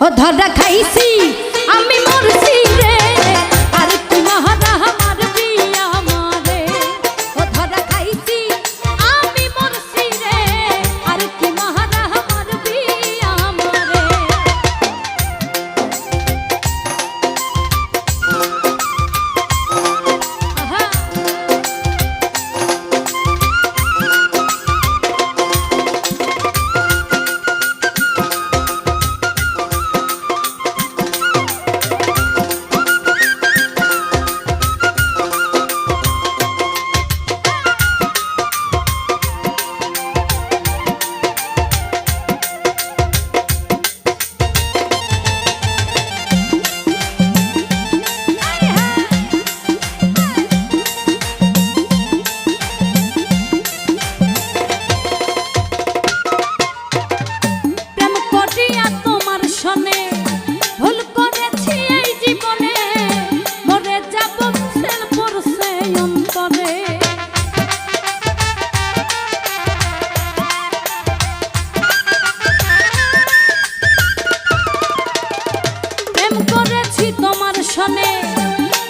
ও ধরা খাইছি আমি মরছি রে আর তুই মহারা মারবি আমারে ও ধরা খাইছি আমি মরছি রে আর তুই মহারা মারবি আমারে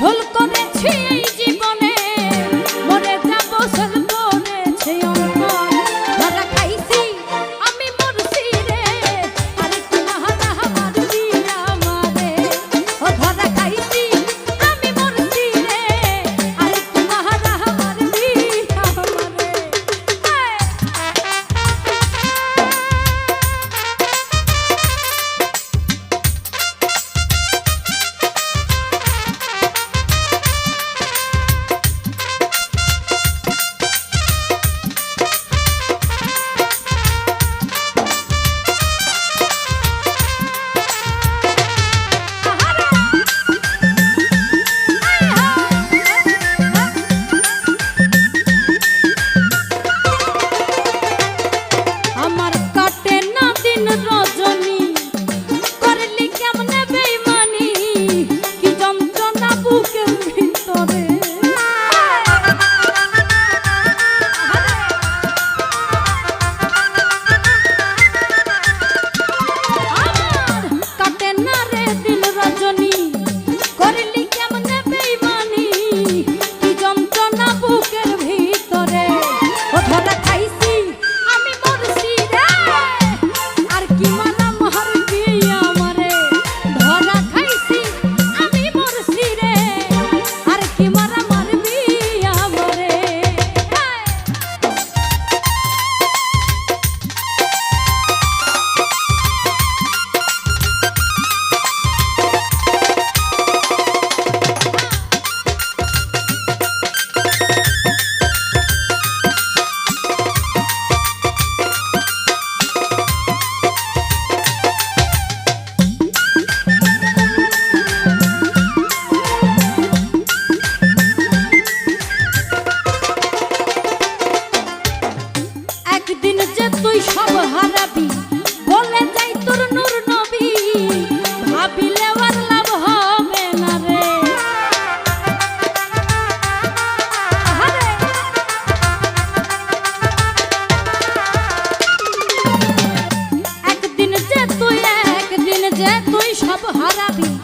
ভুল করেছি এই জীবনে মরে যাব সব করেছে অন্তর ধরা খাইছি আমি মরছি রে আরে তুই মহারা মারবি আমারে ও ধরা খাইছি আমি মরছি রে আরে তুই মহারা মারবি আমারে তুই সব হারাবি বলে যাই তোর নূর নবী ভাবিলে আর লাভ হবে না রে একদিন যে তুই সব হারাবি